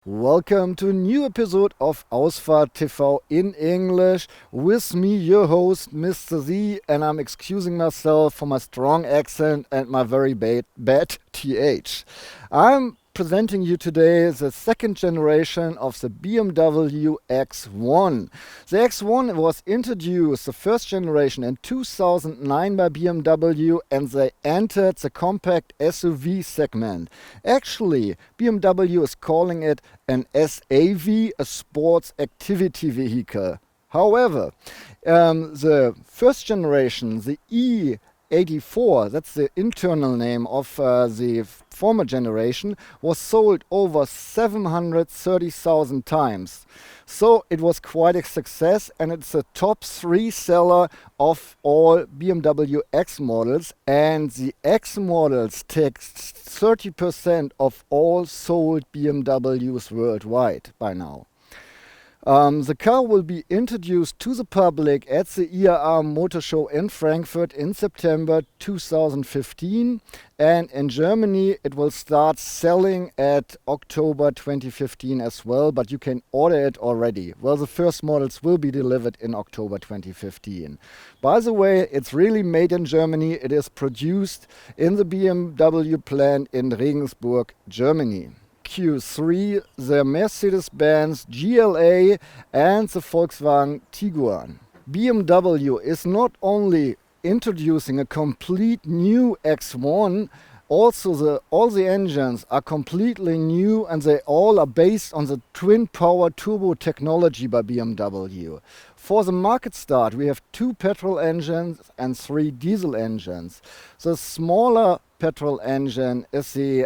Welcome to a new episode of Ausfahrt TV in English. With me, your host, Mr. Z, and I'm excusing myself for my strong accent and my very bad TH. I'm presenting you today the second generation of the BMW X1. The X1 was introduced, the first generation, in 2009 by BMW, and they entered the compact SUV segment. Actually, BMW is calling it an SAV, a sports activity vehicle. However, the first generation, the E84, that's the internal name of the former generation, was sold over 730,000 times. So it was quite a success, and it's a top 3 seller of all BMW X models, and the X models take 30% of all sold BMWs worldwide by now. The car will be introduced to the public at the IAA Motor Show in Frankfurt in September 2015, and in Germany it will start selling at October 2015 as well, but you can order it already. Well, the first models will be delivered in October 2015. By the way, it's really made in Germany. It is produced in the BMW plant in Regensburg, Germany. Q3, the Mercedes-Benz GLA and the Volkswagen Tiguan. BMW is not only introducing a complete new X1, also all the engines are completely new, and they all are based on the twin power turbo technology by BMW. For the market start, we have 2 petrol engines and 3 diesel engines. The smaller petrol engine is the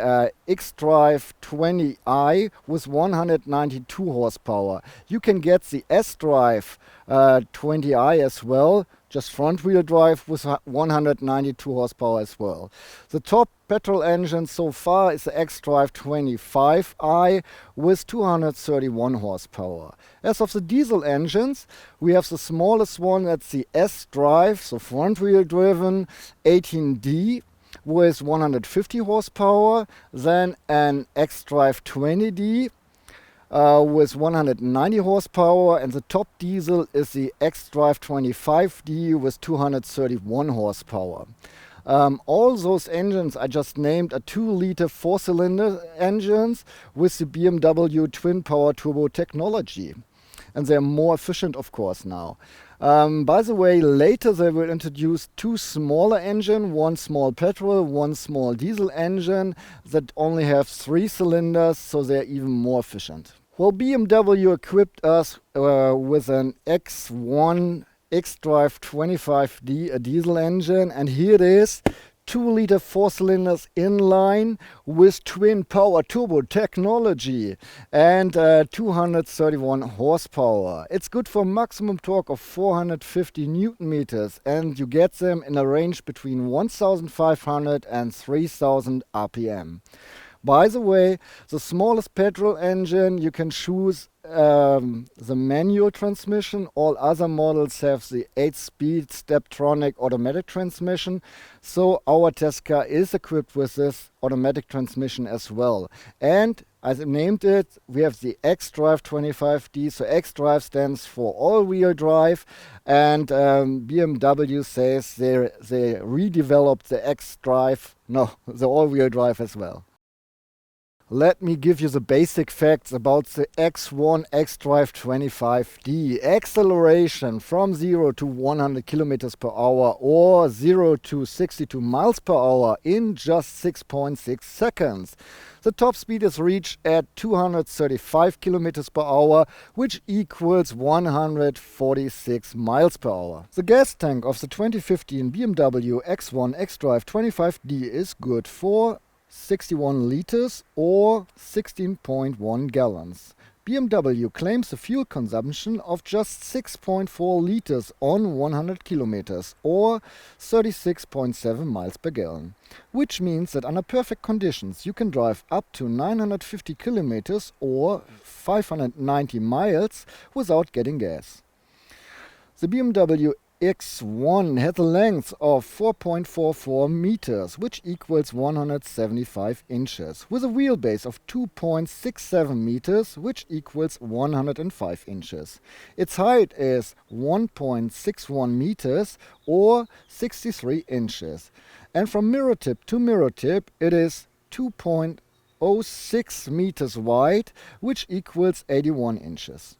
xDrive 20i with 192 horsepower. You can get the sDrive 20i as well, just front-wheel drive with 192 horsepower as well. The top petrol engine so far is the xDrive 25i with 231 horsepower. As of the diesel engines, we have the smallest one, that's the sDrive, so front-wheel driven 18D with 150 horsepower, then an xDrive 20D with 190 horsepower, and the top diesel is the xDrive 25D with 231 horsepower. All those engines I just named are 2-liter 4-cylinder engines with the BMW twin power turbo technology. And they're more efficient, of course, now. By the way, later they will introduce 2 smaller engines, 1 small petrol, 1 small diesel engine that only have 3 cylinders, so they're even more efficient. Well, BMW equipped us with an X1 xDrive 25D, a diesel engine, and here it is. 2-liter 4-cylinders inline with twin power turbo technology and 231 horsepower. It's good for maximum torque of 450 Newton meters, and you get them in a range between 1,500 and 3,000 RPM. By the way, the smallest petrol engine, you can choose the manual transmission. All other models have the 8-speed Steptronic automatic transmission. So our test car is equipped with this automatic transmission as well. And as I named it, we have the xDrive 25D. So xDrive stands for all-wheel drive, and BMW says they redeveloped the the all-wheel drive as well. Let me give you the basic facts about the X1 xDrive 25D. Acceleration from 0 to 100 kilometers per hour or 0 to 62 miles per hour in just 6.6 seconds. The top speed is reached at 235 kilometers per hour, which equals 146 miles per hour. The gas tank of the 2015 BMW X1 xDrive 25D is good for 61 liters or 16.1 gallons. BMW claims a fuel consumption of just 6.4 liters on 100 kilometers or 36.7 miles per gallon, which means that under perfect conditions you can drive up to 950 kilometers or 590 miles without getting gas. The BMW X1 had a length of 4.44 meters, which equals 175 inches, with a wheelbase of 2.67 meters, which equals 105 inches. Its height is 1.61 meters or 63 inches. And from mirror tip to mirror tip, it is 2.06 meters wide, which equals 81 inches.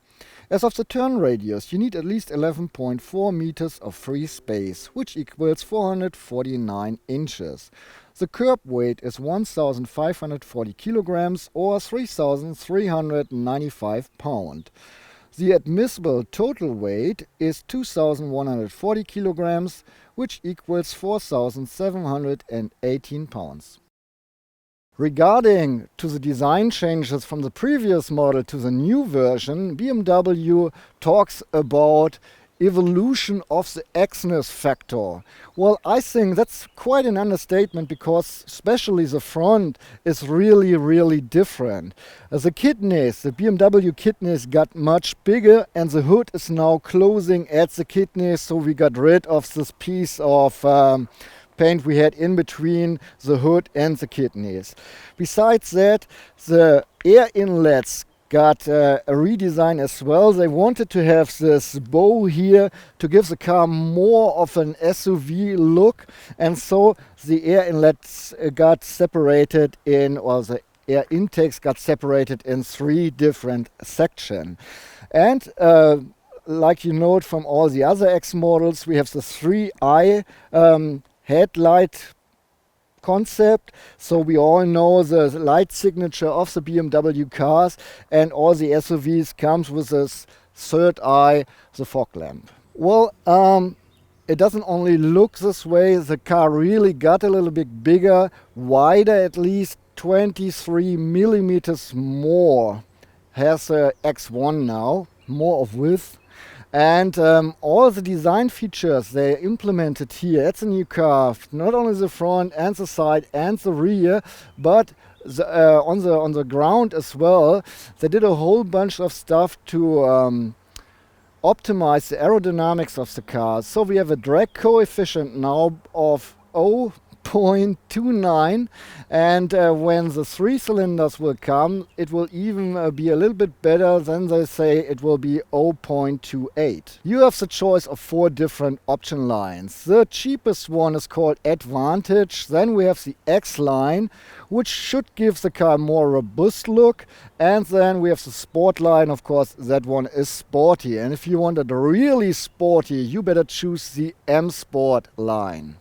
As of the turn radius, you need at least 11.4 meters of free space, which equals 449 inches. The curb weight is 1,540 kilograms or 3,395 pounds. The admissible total weight is 2,140 kilograms, which equals 4,718 pounds. Regarding to the design changes from the previous model to the new version, BMW talks about evolution of the Xness factor. Well, I think that's quite an understatement because especially the front is really different. The kidneys, the BMW kidneys got much bigger and the hood is now closing at the kidneys, so we got rid of this piece of paint we had in between the hood and the kidneys. Besides that, the air inlets got a redesign as well. They wanted to have this bow here to give the car more of an SUV look, and so the air inlets got separated in, or the air intakes got separated in 3 different sections. And like you know it from all the other X models, we have the 3-eye headlight concept, so we all know the light signature of the BMW cars, and all the SUVs comes with this 3rd eye, the fog lamp. Well, it doesn't only look this way, the car really got a little bit bigger, wider, at least 23 millimeters more has a X1 now, more of width. And all the design features they implemented here at the new car, not only the front and the side and the rear, but on the ground as well, they did a whole bunch of stuff to optimize the aerodynamics of the car. So we have a drag coefficient now of 0.29, and when the 3 cylinders will come, it will even be a little bit better. Than they say it will be 0.28. You have the choice of 4 different option lines. The cheapest one is called Advantage. Then we have the X line, which should give the car a more robust look, and then we have the Sport line. Of course, that one is sporty, and if you want it really sporty, you better choose the M Sport line.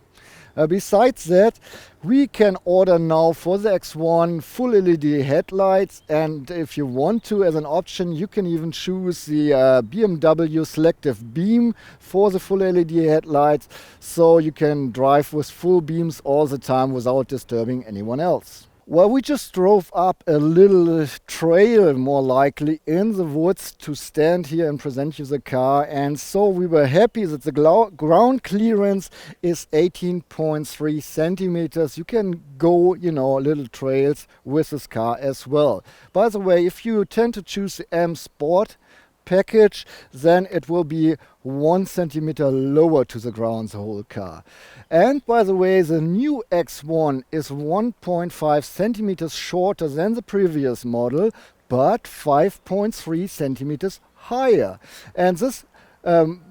Besides that, we can order now for the X1 full LED headlights, and if you want to, as an option, you can even choose the BMW selective beam for the full LED headlights, so you can drive with full beams all the time without disturbing anyone else. Well, we just drove up a little trail, more likely, in the woods to stand here and present you the car. And so we were happy that the ground clearance is 18.3 centimeters. You can go, little trails with this car as well. By the way, if you tend to choose the M Sport package, then it will be 1 centimeter lower to the ground, the whole car. And by the way, the new X1 is 1.5 centimeters shorter than the previous model, but 5.3 centimeters higher. And this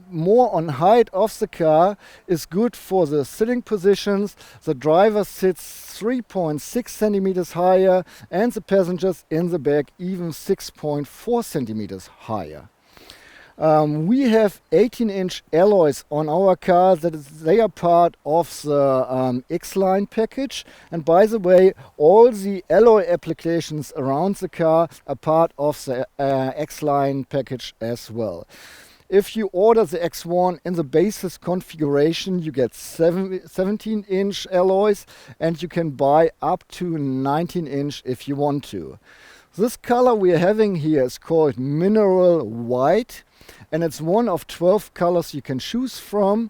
more on height of the car is good for the sitting positions. The driver sits 3.6 centimeters higher, and the passengers in the back even 6.4 centimeters higher. We have 18-inch alloys on our car. They are part of the X-Line package. And by the way, all the alloy applications around the car are part of the X-Line package as well. If you order the X1 in the basis configuration, you get 17-inch alloys, and you can buy up to 19-inch if you want to. This color we are having here is called Mineral White, and it's one of 12 colors you can choose from.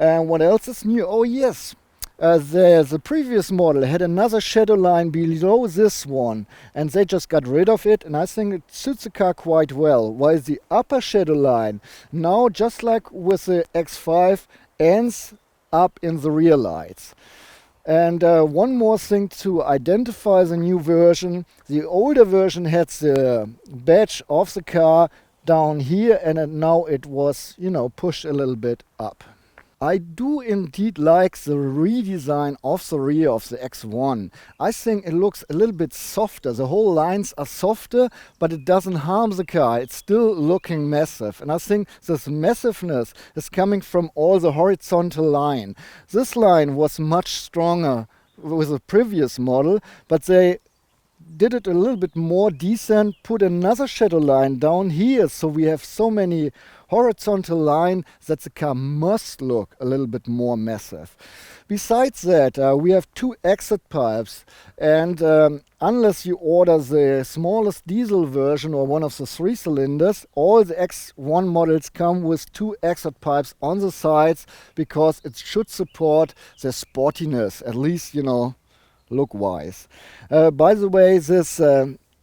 And what else is new? Oh yes, The previous model had another shadow line below this one, and they just got rid of it, and I think it suits the car quite well. While the upper shadow line now, just like with the X5, ends up in the rear lights. And one more thing to identify the new version. The older version had the badge of the car down here, and now it was, pushed a little bit up. I do indeed like the redesign of the rear of the X1. I think it looks a little bit softer. The whole lines are softer, but it doesn't harm the car. It's still looking massive. And I think this massiveness is coming from all the horizontal line. This line was much stronger with the previous model, but they did it a little bit more decent, put another shadow line down here, so we have so many horizontal line that the car must look a little bit more massive. Besides that, we have two exit pipes, and unless you order the smallest diesel version or one of the 3 cylinders, all the X1 models come with two exit pipes on the sides because it should support the sportiness, at least, look wise. By the way, this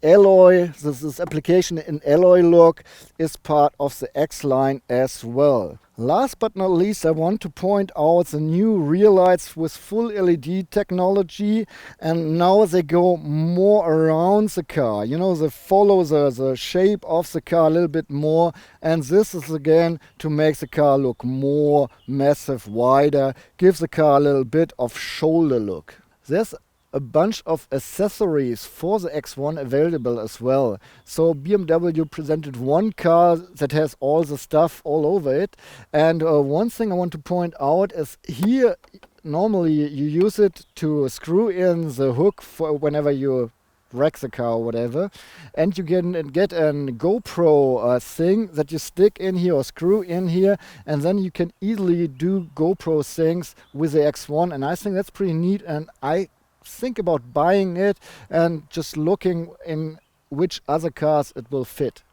alloy, this application in alloy look is part of the X line as well. Last but not least, I want to point out the new rear lights with full LED technology, and now they go more around the car. They follow the shape of the car a little bit more, and this is again to make the car look more massive, wider, gives the car a little bit of shoulder look. There's a bunch of accessories for the X1 available as well. So BMW presented one car that has all the stuff all over it. And one thing I want to point out is here, normally you use it to screw in the hook for whenever you wreck the car or whatever, and you can get a GoPro thing that you stick in here or screw in here, and then you can easily do GoPro things with the X1, and I think that's pretty neat, and I think about buying it and just looking in which other cars it will fit.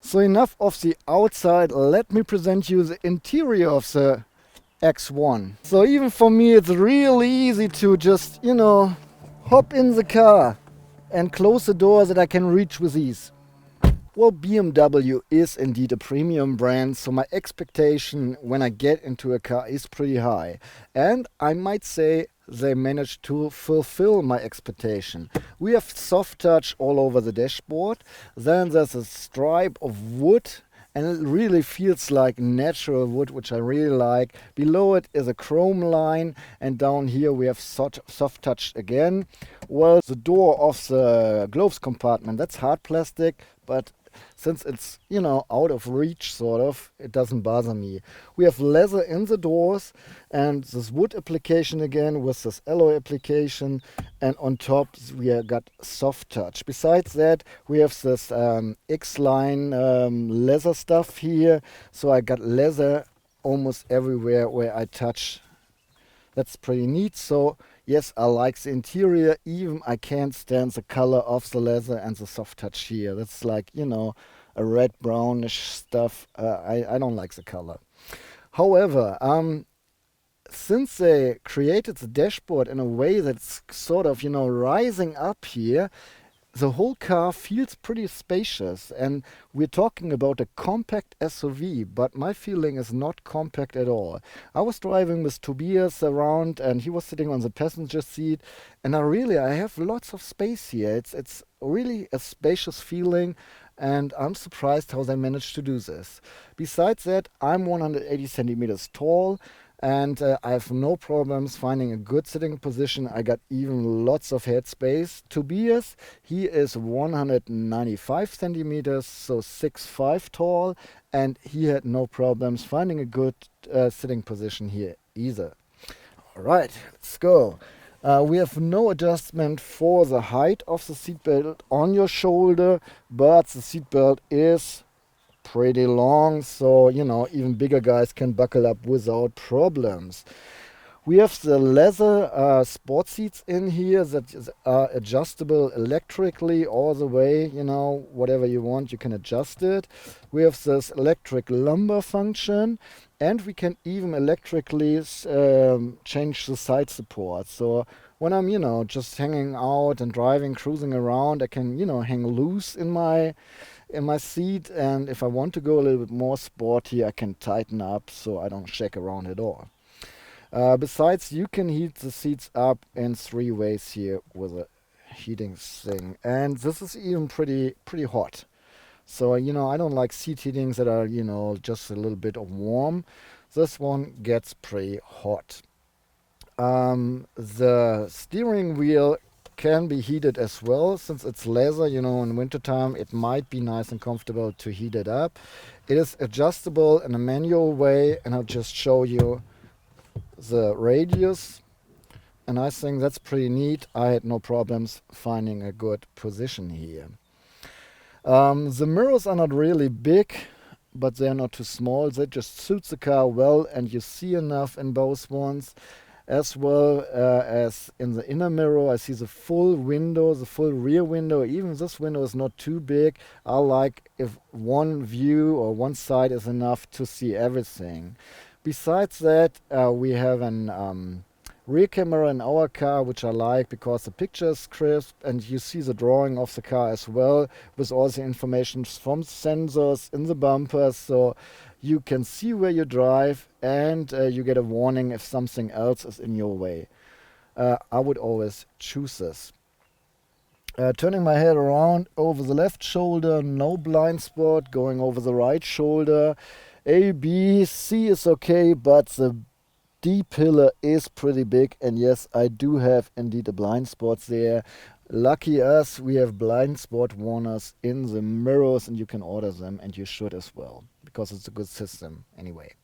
So enough of the outside, let me present you the interior of the X1. So even for me it's really easy to just, hop in the car and close the door that I can reach with ease. Well, BMW is indeed a premium brand, so my expectation when I get into a car is pretty high. And I might say they managed to fulfill my expectation. We have soft touch all over the dashboard. Then there's a stripe of wood, and it really feels like natural wood, which I really like. Below it is a chrome line, and down here we have soft touch again. Well, the door of the gloves compartment, that's hard plastic, but since it's, out of reach, sort of, it doesn't bother me. We have leather in the doors, and this wood application again with this alloy application, and on top we have got soft touch. Besides that, we have this X-line leather stuff here, so I got leather almost everywhere where I touch. That's pretty neat. So yes, I like the interior, even I can't stand the color of the leather and the soft touch here. That's like, a red brownish stuff. I don't like the color. However, since they created the dashboard in a way that's sort of, rising up here, the whole car feels pretty spacious, and we're talking about a compact SUV, but my feeling is not compact at all. I was driving with Tobias around, and he was sitting on the passenger seat, and I have lots of space here. It's really a spacious feeling, and I'm surprised how they managed to do this. Besides that, I'm 180 centimeters tall, and I have no problems finding a good sitting position. I got even lots of head space. Tobias, he is 195 centimeters, so 6'5" tall, and he had no problems finding a good sitting position here either. Alright, let's go. We have no adjustment for the height of the seatbelt on your shoulder, but the seatbelt is pretty long, so even bigger guys can buckle up without problems. We have the leather sport seats in here that are adjustable electrically all the way, whatever you want, you can adjust it. We have this electric lumbar function, and we can even electrically change the side support. So when I'm, just hanging out and driving, cruising around, I can, hang loose in my seat, and if I want to go a little bit more sporty, I can tighten up so I don't shake around at all. Besides, you can heat the seats up in three ways here with a heating thing, and this is even pretty hot. So I don't like seat heatings that are just a little bit of warm. This one gets pretty hot. The steering wheel can be heated as well, since it's leather. In wintertime it might be nice and comfortable to heat it up. It is adjustable in a manual way, and I'll just show you the radius, and I think that's pretty neat. I had no problems finding a good position here. The mirrors are not really big, but they're not too small. They just suit the car well, and you see enough in both ones. As well as in the inner mirror, I see the full window, the full rear window. Even this window is not too big. I like if one view or one side is enough to see everything. Besides that, we have an rear camera in our car, which I like because the picture is crisp and you see the drawing of the car as well, with all the information from sensors in the bumpers, so you can see where you drive, and you get a warning if something else is in your way. I would always choose this. Turning my head around over the left shoulder, no blind spot. Going over the right shoulder, A, B, C is okay, but the D pillar is pretty big, and yes, I do have indeed a blind spot there. Lucky us, we have blind spot warners in the mirrors, and you can order them, and you should as well, because it's a good system anyway.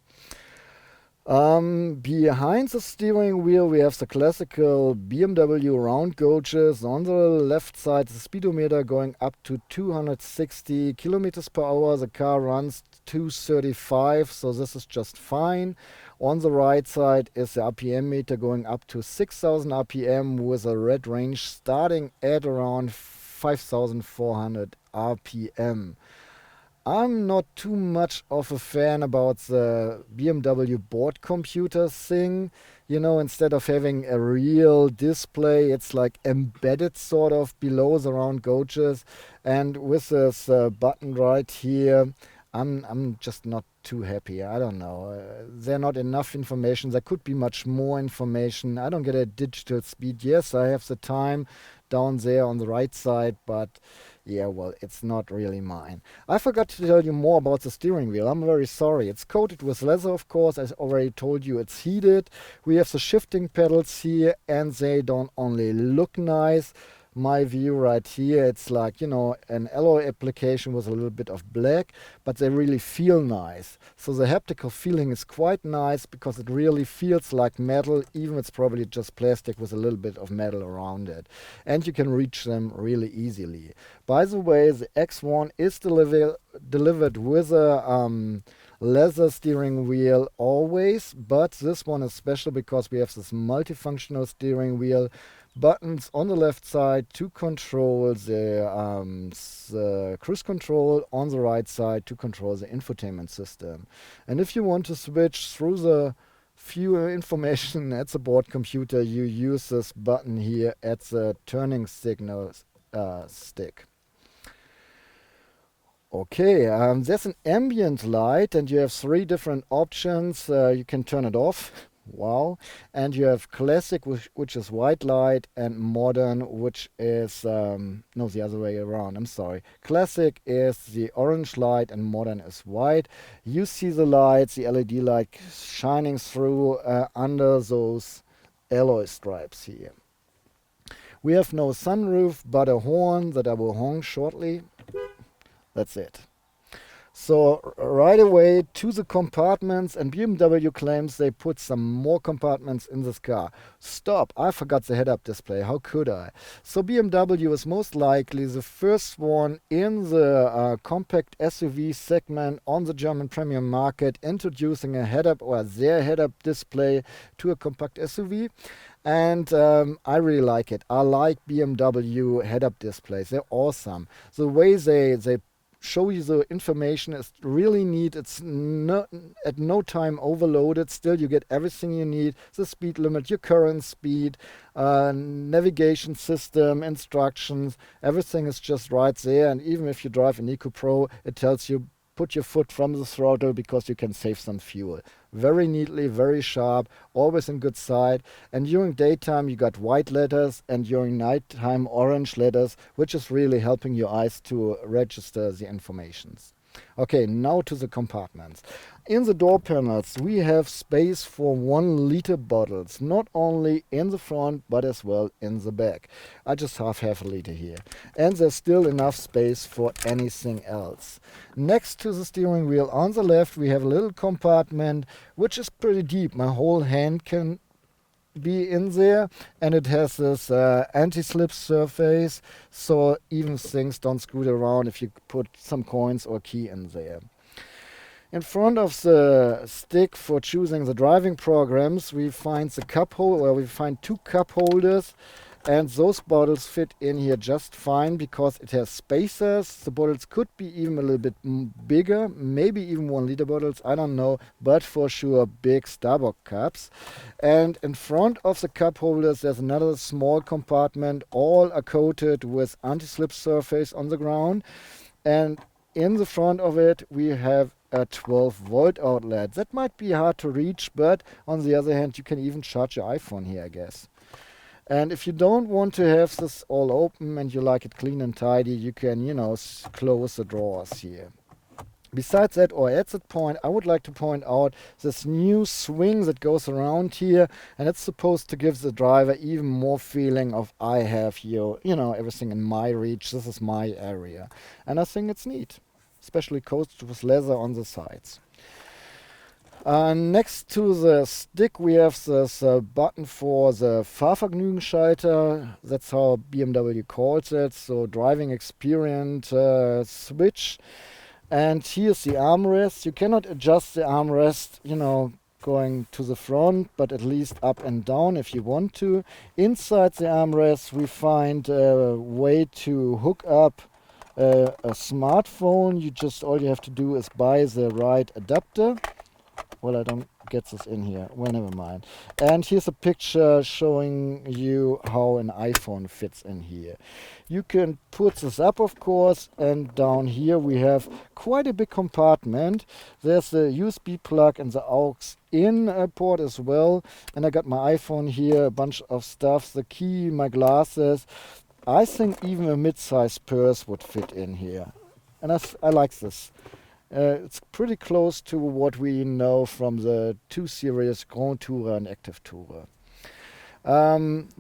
Behind the steering wheel, we have the classical BMW round gauges. On the left side, the speedometer going up to 260 kilometers per hour. The car runs 235, so this is just fine. On the right side is the RPM meter going up to 6,000 RPM with a red range starting at around 5,400 RPM. I'm not too much of a fan about the BMW board computer thing. Instead of having a real display, it's like embedded sort of below the round gauges. And with this button right here, I'm just not too happy. I don't know. There not enough information. There could be much more information. I don't get a digital speed. Yes, I have the time down there on the right side, but yeah, well, it's not really mine. I forgot to tell you more about the steering wheel. I'm very sorry. It's coated with leather, of course. As already told you, it's heated. We have the shifting pedals here, and they don't only look nice. My view right here, it's like, an alloy application with a little bit of black, but they really feel nice. So the haptical feeling is quite nice because it really feels like metal, even it's probably just plastic with a little bit of metal around it. And you can reach them really easily. By the way, the X1 is delivered with a leather steering wheel always, but this one is special because we have this multifunctional steering wheel. Buttons on the left side to control the cruise control, on the right side to control the infotainment system. And if you want to switch through the few information at the board computer, you use this button here at the turning signal stick. Okay, there's an ambient light, and you have three different options. You can turn it off. Wow. And you have classic, which is white light, and modern, which is, no, the other way around. I'm sorry. Classic is the orange light and modern is white. You see the lights, the LED light shining through under those alloy stripes here. We have no sunroof, but a horn that I will honk shortly. That's it. So right away to the compartments, and BMW claims they put some more compartments in this car. Stop, I forgot the head-up display, how could I? So BMW is most likely the first one in the compact SUV segment on the German premium market introducing a head-up or their head-up display to a compact SUV. And I really like it. I like BMW head-up displays. They're awesome. The way they show you the information is really neat. It's at no time overloaded. Still, you get everything you need. The speed limit, your current speed, navigation system, instructions. Everything is just right there. And even if you drive an EcoPro, it tells you put your foot from the throttle because you can save some fuel. Very neatly, very sharp, always in good sight. And during daytime you got white letters, and during nighttime orange letters, which is really helping your eyes to register the informations. Okay, now to the compartments. In the door panels we have space for 1 liter bottles, not only in the front but as well in the back. I just have half a liter here. And there's still enough space for anything else. Next to the steering wheel on the left we have a little compartment which is pretty deep. My whole hand can be in there, and it has this anti-slip surface, so even things don't scoot around if you put some coins or key in there. In front of the stick for choosing the driving programs we find the cup holder, where we find 2 cup holders, and those bottles fit in here just fine because it has spacers. The bottles could be even a little bit bigger, maybe even 1 liter bottles, I don't know, but for sure big Starbucks cups. And in front of the cup holders there's another small compartment, all are coated with anti-slip surface on the ground. And in the front of it we have a 12-volt outlet. That might be hard to reach, but on the other hand you can even charge your iPhone here, I guess. And if you don't want to have this all open and you like it clean and tidy, you can, close the drawers here. Besides that, or at that point, I would like to point out this new swing that goes around here, and it's supposed to give the driver even more feeling of I have here, everything in my reach. This is my area. And I think it's neat, especially coated with leather on the sides. Next to the stick we have this button for the Fahrvergnügungsschalter. That's how BMW calls it, so driving experience switch. And here's the armrest. You cannot adjust the armrest, going to the front, but at least up and down if you want to. Inside the armrest we find a way to hook up a smartphone. All you have to do is buy the right adapter. Well, I don't get this in here. Well, never mind. And here's a picture showing you how an iPhone fits in here. You can put this up, of course, and down here we have quite a big compartment. There's the USB plug and the aux-in port as well. And I got my iPhone here, a bunch of stuff, the key, my glasses. I think even a mid-sized purse would fit in here. And I like this. It's pretty close to what we know from the 2 Series Grand Tourer and Active Tourer.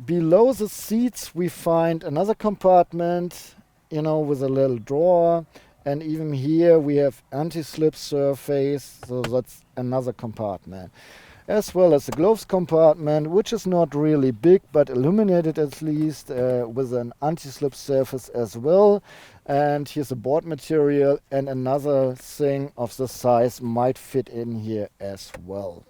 Below the seats we find another compartment, with a little drawer, and even here we have anti-slip surface, so that's another compartment. As well as the gloves compartment, which is not really big but illuminated at least, with an anti-slip surface as well. And here's a board material, and another thing of the size might fit in here as well.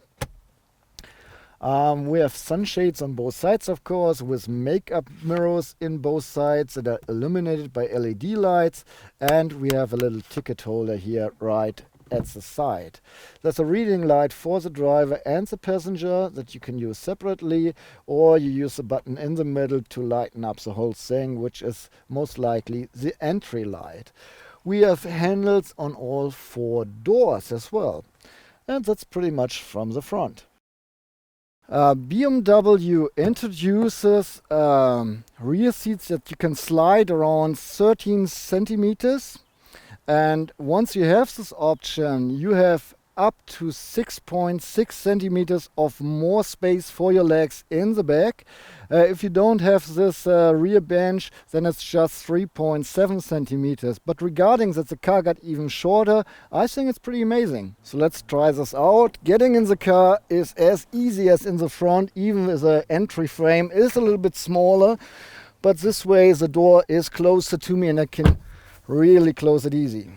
We have sunshades on both sides, of course, with makeup mirrors in both sides that are illuminated by LED lights. And we have a little ticket holder here right at the side. There's a reading light for the driver and the passenger that you can use separately, or you use the button in the middle to lighten up the whole thing, which is most likely the entry light. We have handles on all 4 doors as well. And that's pretty much from the front. BMW introduces rear seats that you can slide around 13 centimeters. And once you have this option, you have up to 6.6 centimeters of more space for your legs in the back. If you don't have this rear bench, then it's just 3.7 centimeters. But regarding that the car got even shorter, I think it's pretty amazing. So let's try this out. Getting in the car is as easy as in the front, even with the entry frame is a little bit smaller. But this way the door is closer to me and I can really close it easy.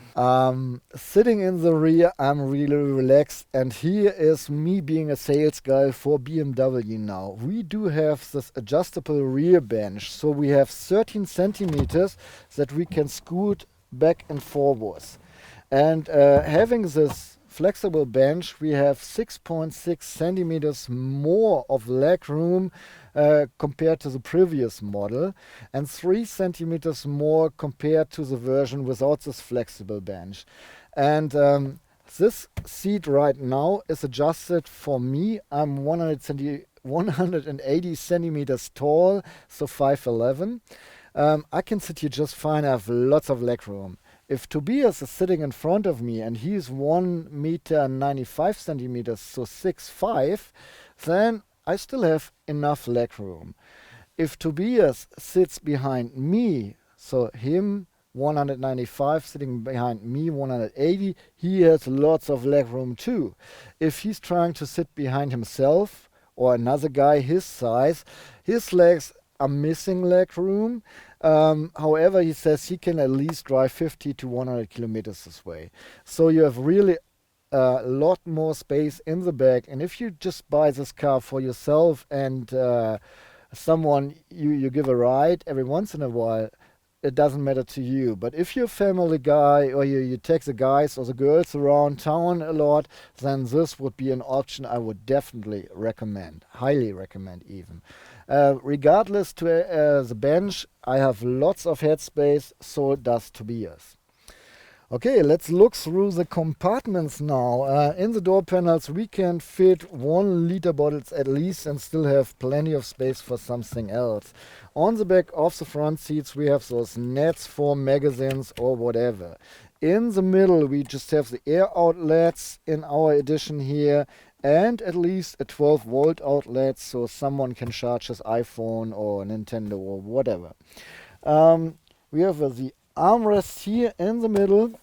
Sitting in the rear, I'm really relaxed, and here is me being a sales guy for BMW now. We do have this adjustable rear bench, so we have 13 centimeters that we can scoot back and forwards. And having this flexible bench, we have 6.6 centimeters more of leg room compared to the previous model, and 3 centimeters more compared to the version without this flexible bench. And this seat right now is adjusted for me. I'm 180 centimeters tall, so 5'11". I can sit here just fine. I have lots of leg room. If Tobias is sitting in front of me and he's 1 meter and 95 centimeters, so 6'5", then I still have enough leg room. If Tobias sits behind me, so him 195 sitting behind me 180, he has lots of leg room too. If he's trying to sit behind himself or another guy his size, his legs are missing leg room. However, he says he can at least drive 50 to 100 kilometers this way. So you have really a lot more space in the back. And if you just buy this car for yourself and someone you give a ride every once in a while, it doesn't matter to you. But if you're a family guy or you take the guys or the girls around town a lot, then this would be an option I would definitely recommend, highly recommend even. Regardless to the bench, I have lots of headspace, so does Tobias. Okay, let's look through the compartments now. In the door panels we can fit 1 liter bottles at least and still have plenty of space for something else. On the back of the front seats we have those nets for magazines or whatever. In the middle we just have the air outlets in our edition here, and at least a 12 volt outlet so someone can charge his iPhone or Nintendo or whatever. We have the armrest here in the middle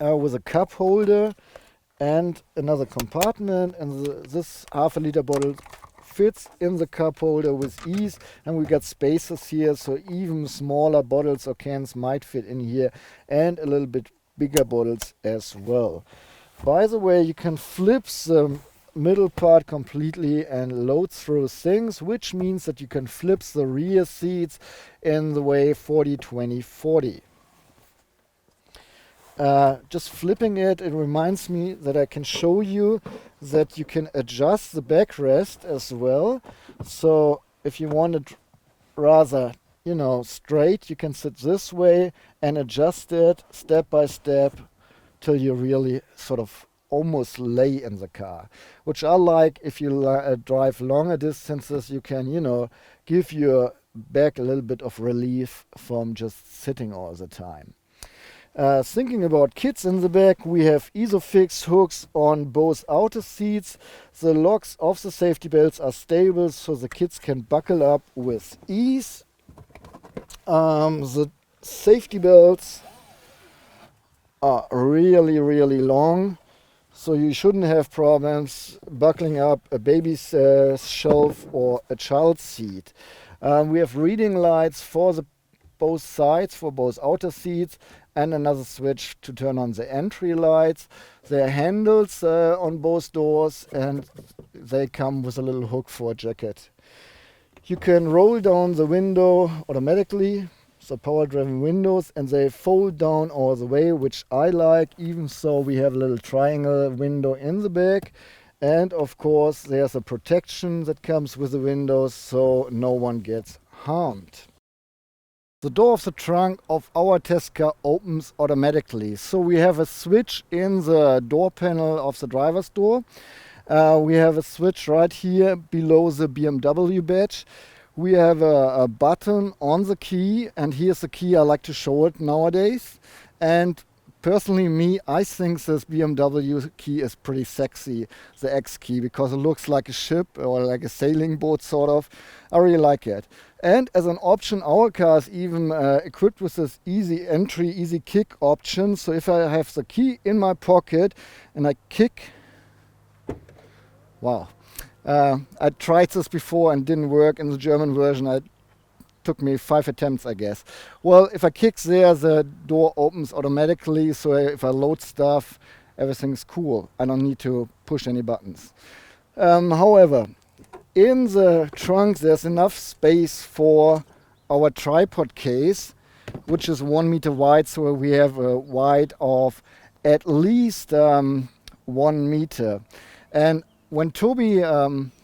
with a cup holder and another compartment, and this half a liter bottle fits in the cup holder with ease, and we got spaces here so even smaller bottles or cans might fit in here, and a little bit bigger bottles as well. By the way, you can flip the middle part completely and load through things, which means that you can flip the rear seats in the way 40-20-40. Just flipping it reminds me that I can show you that you can adjust the backrest as well. So if you want it rather, straight, you can sit this way and adjust it step by step till you really sort of almost lay in the car, which I like. If you drive longer distances, you can, give your back a little bit of relief from just sitting all the time. Thinking about kids in the back, we have Isofix hooks on both outer seats. The locks of the safety belts are stable so the kids can buckle up with ease. The safety belts are really, really long, so you shouldn't have problems buckling up a baby's shelf or a child's seat. We have reading lights for both sides, for both outer seats, and another switch to turn on the entry lights. There are handles on both doors, and they come with a little hook for a jacket. You can roll down the window automatically, so power-driven windows, and they fold down all the way, which I like. Even so, we have a little triangle window in the back, and of course there's a protection that comes with the windows so no one gets harmed. The door of the trunk of our test car opens automatically. So we have a switch in the door panel of the driver's door. We have a switch right here below the BMW badge. We have a button on the key, and here's the key. I like to show it nowadays. And personally me, I think this BMW key is pretty sexy, the X key, because it looks like a ship or like a sailing boat sort of. I really like it. And as an option, our car is even equipped with this easy entry, easy kick option. So if I have the key in my pocket and I kick, wow. I tried this before and didn't work in the German version. It took me 5 attempts, I guess. Well, if I kick there, the door opens automatically. So if I load stuff, everything's cool. I don't need to push any buttons. However, in the trunk, there's enough space for our tripod case, which is 1 meter wide. So we have a wide of at least 1 meter. And when Toby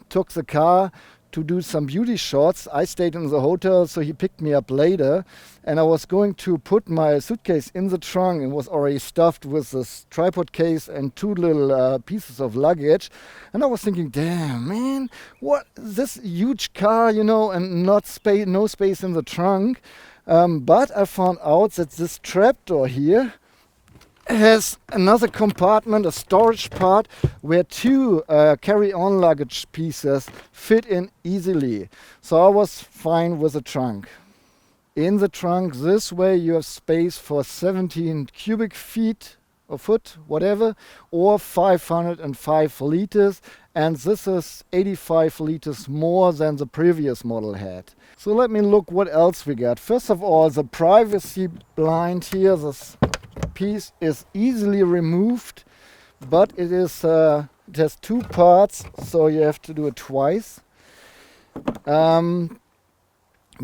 took the car to do some beauty shots, I stayed in the hotel, so he picked me up later. And I was going to put my suitcase in the trunk and was already stuffed with this tripod case and 2 little pieces of luggage. And I was thinking, damn, man, what this huge car, you know, and no space in the trunk. But I found out that this trapdoor here has another compartment, a storage part, where 2 carry-on luggage pieces fit in easily. So I was fine with the trunk. In the trunk, this way you have space for 17 cubic feet or foot, whatever, or 505 liters. And this is 85 liters more than the previous model had. So let me look what else we got. First of all, the privacy blind here, this piece is easily removed, but it has 2 parts, so you have to do it twice.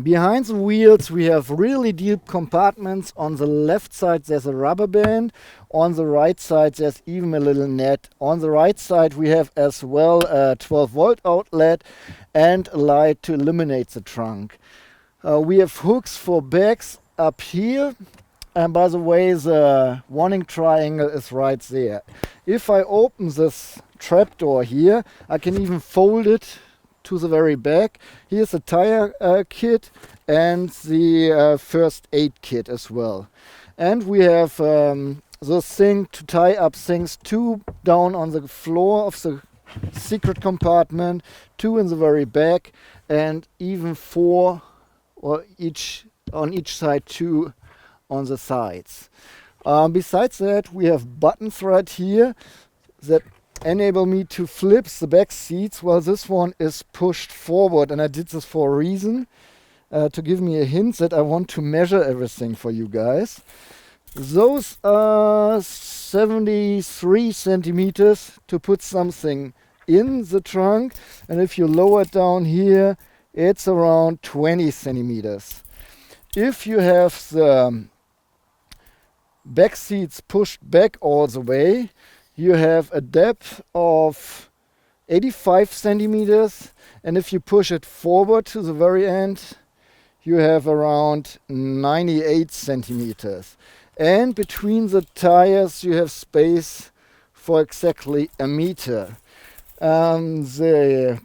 Behind the wheels we have really deep compartments. On the left side there's a rubber band, on the right side there's even a little net. On the right side we have as well a 12 volt outlet and a light to illuminate the trunk. We have hooks for bags up here. And by the way, the warning triangle is right there. If I open this trapdoor here, I can even fold it to the very back. Here's a tire kit and the first aid kit as well. And we have this thing to tie up things, 2 down on the floor of the secret compartment, 2 in the very back, and even 4 or on each side, 2 on the sides. Besides that, we have buttons right here that enable me to flip the back seats while this one is pushed forward, and I did this for a reason, to give me a hint that I want to measure everything for you guys. Those are 73 centimeters to put something in the trunk, and if you lower it down here, it's around 20 centimeters. If you have the back seats pushed back all the way, you have a depth of 85 centimeters, and if you push it forward to the very end, you have around 98 centimeters. And between the tires you have space for exactly a meter. The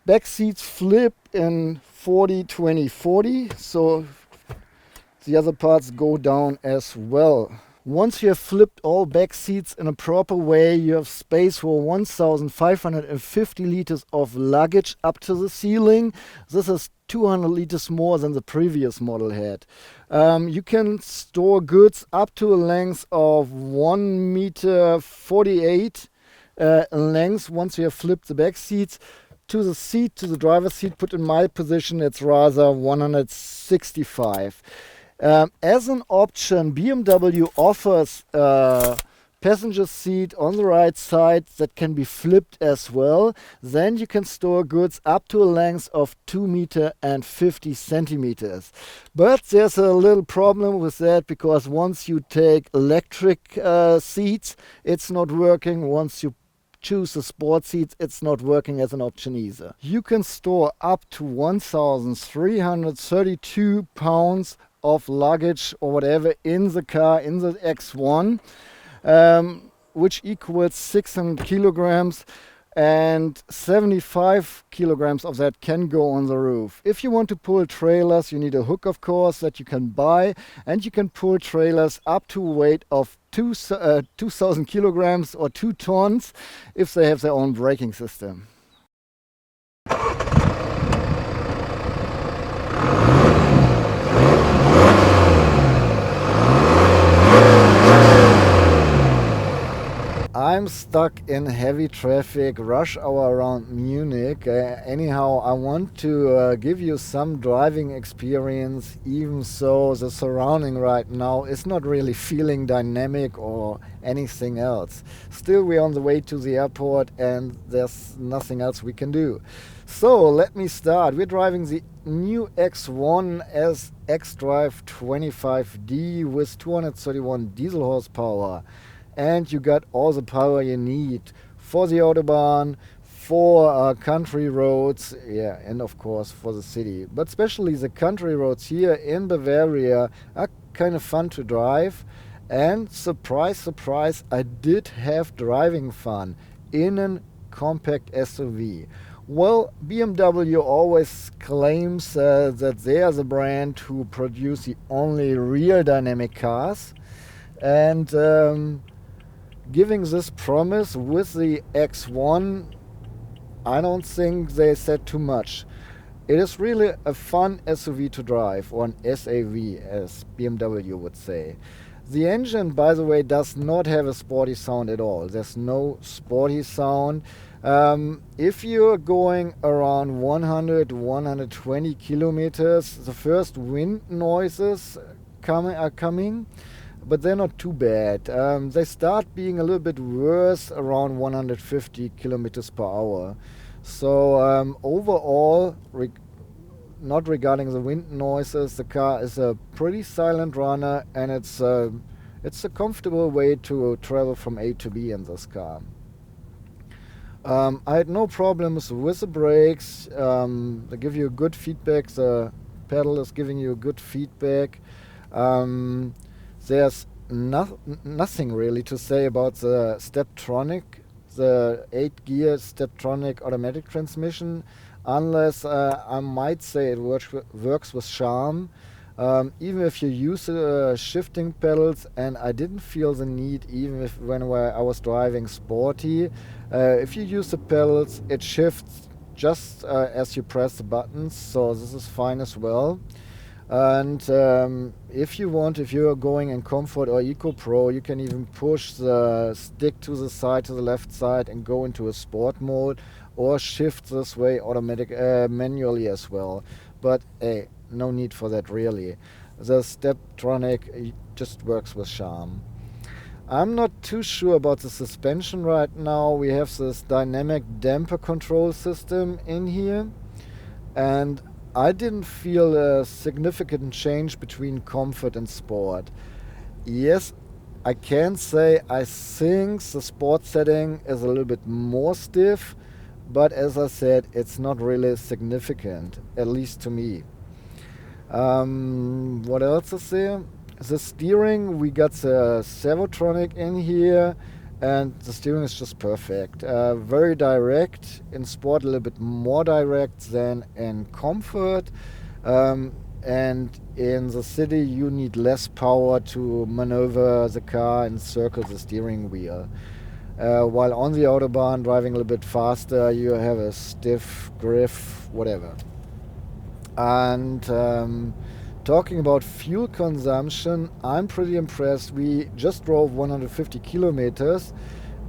back seats flip in 40, 20, 40, so the other parts go down as well. Once you have flipped all back seats in a proper way, you have space for 1,550 liters of luggage up to the ceiling. This is 200 liters more than the previous model had. You can store goods up to a length of 1 meter 48 length once you have flipped the back seats. To the driver's seat, put in my position, it's rather 165. As an option, BMW offers a passenger seat on the right side that can be flipped as well. Then you can store goods up to a length of 2 meter and 50 centimeters. But there's a little problem with that, because once you take electric seats, it's not working. Once you choose the sport seats, it's not working as an option either. You can store up to 1,332 pounds of luggage or whatever in the car, in the X1, which equals 600 kilograms. and 75 kilograms of that can go on the roof. If you want to pull trailers, you need a hook, of course, that you can buy, and you can pull trailers up to a weight of 2,000 kilograms or 2 tons if they have their own braking system. I'm stuck in heavy traffic, rush hour around Munich. Anyhow, I want to give you some driving experience, even so the surrounding right now is not really feeling dynamic or anything else. Still, we're on the way to the airport and there's nothing else we can do. So let me start. We're driving the new X1 S xDrive 25D with 231 diesel horsepower. And you got all the power you need for the Autobahn, for country roads, yeah, and of course for the city. But especially the country roads here in Bavaria are kind of fun to drive. And surprise, surprise, I did have driving fun in a compact SUV. Well, BMW always claims that they are the brand who produce the only real dynamic cars. And giving this promise with the X1, I don't think they said too much. It is really a fun SUV to drive, or an SAV as BMW would say. The engine, by the way, does not have a sporty sound at all. There's no sporty sound. If you're going around 100 120 kilometers, the first wind noises are coming, but they're not too bad. They start being a little bit worse around 150 kilometers per hour. So overall, not regarding the wind noises, the car is a pretty silent runner, and it's a comfortable way to travel from A to B in this car. I had no problems with the brakes. They give you good feedback. The pedal is giving you good feedback. There's nothing really to say about the Steptronic, the 8-gear Steptronic automatic transmission, unless I might say it works with charm. Even if you use shifting pedals, and I didn't feel the need even when I was driving sporty. If you use the pedals, it shifts just as you press the buttons, so this is fine as well. And if you're going in Comfort or Eco Pro, you can even push the stick to the side, to the left side, and go into a sport mode, or shift this way manually as well. But hey, no need for that really. The Steptronic just works with charm. I'm not too sure about the suspension right now. We have this dynamic damper control system in here, and I didn't feel a significant change between comfort and sport. Yes, I can say I think the sport setting is a little bit more stiff, but as I said, it's not really significant, at least to me. What else is there? The steering, we got the Servotronic in here, and the steering is just perfect. Very direct. In sport, a little bit more direct than in comfort. And in the city, you need less power to maneuver the car and circle the steering wheel. While on the Autobahn, driving a little bit faster, you have a stiff grip, whatever. And talking about fuel consumption, I'm pretty impressed. We just drove 150 kilometers.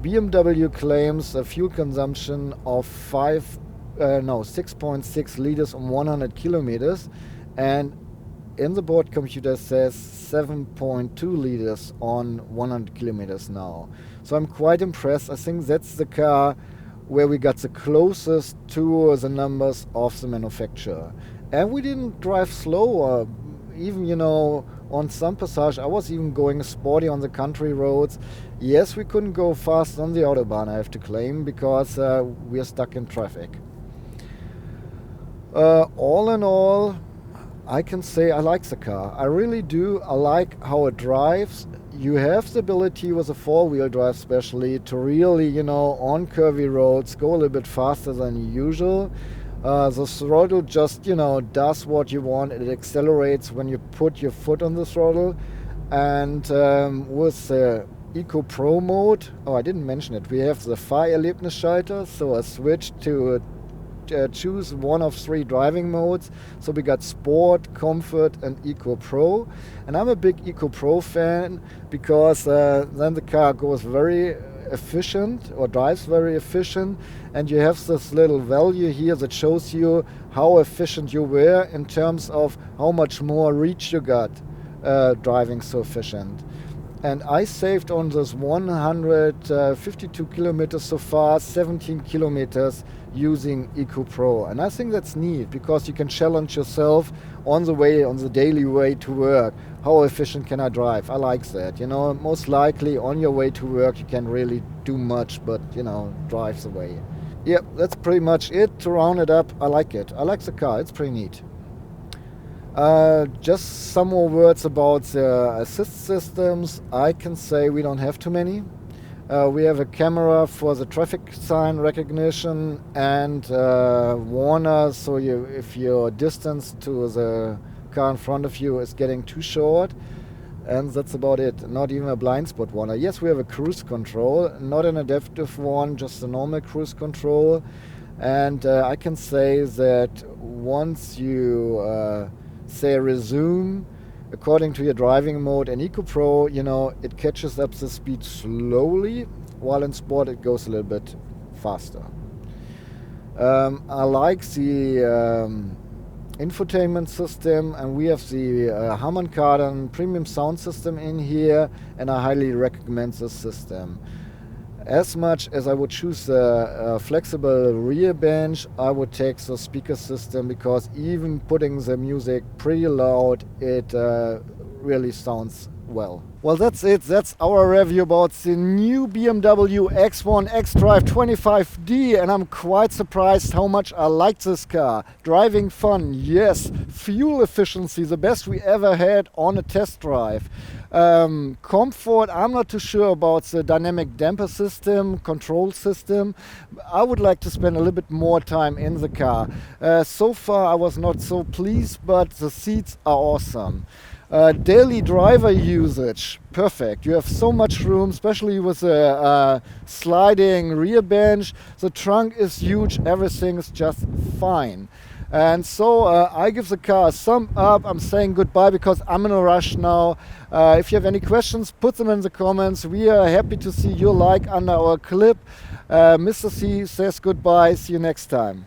BMW claims a fuel consumption of 6.6 liters on 100 kilometers, and in the board computer says 7.2 liters on 100 kilometers now. So I'm quite impressed. I think that's the car where we got the closest to the numbers of the manufacturer. And we didn't drive slow. Even, on some passage, I was even going sporty on the country roads. Yes, we couldn't go fast on the Autobahn, I have to claim, because we're stuck in traffic. All in all, I can say I like the car. I really do. I like how it drives. You have the ability with a four-wheel drive especially to really, on curvy roads go a little bit faster than usual. The throttle just, does what you want. It accelerates when you put your foot on the throttle. And with the Eco Pro mode, I didn't mention it, we have the Fahrerlebnisschalter, so a switch to choose one of three driving modes. So we got Sport, Comfort and Eco Pro. And I'm a big Eco Pro fan because then the car goes very efficient or drives very efficient, and you have this little value here that shows you how efficient you were in terms of how much more reach you got driving so efficient. And I saved on this 152 kilometers so far, 17 kilometers using Eco Pro. And I think that's neat because you can challenge yourself on the daily way to work. How efficient can I drive? I like that. Most likely on your way to work you can really do much, but drive the way. Yep, that's pretty much it. To round it up, I like it. I like the car. It's pretty neat. Just some more words about the assist systems. I can say we don't have too many. We have a camera for the traffic sign recognition and warner, so if your distance to the car in front of you is getting too short. And that's about it. Not even a blind spot warner. Yes, we have a cruise control, not an adaptive one, just a normal cruise control. And I can say that once you say resume, according to your driving mode in Eco Pro, it catches up the speed slowly, while in Sport it goes a little bit faster. I like the infotainment system, and we have the Harman Kardon premium sound system in here, and I highly recommend this system. As much as I would choose the flexible rear bench, I would take the speaker system because even putting the music pretty loud, it really sounds well. Well, that's it. That's our review about the new BMW X1 xDrive 25D, and I'm quite surprised how much I like this car. Driving fun, yes. Fuel efficiency, the best we ever had on a test drive. Comfort, I'm not too sure about the dynamic damper system, control system. I would like to spend a little bit more time in the car. So far I was not so pleased, but the seats are awesome. Daily driver usage, perfect. You have so much room, especially with a sliding rear bench. The trunk is huge, everything is just fine. And so I give the car a thumb up. I'm saying goodbye because I'm in a rush now. If you have any questions, put them in the comments. We are happy to see your like under our clip. Mr. C says goodbye. See you next time.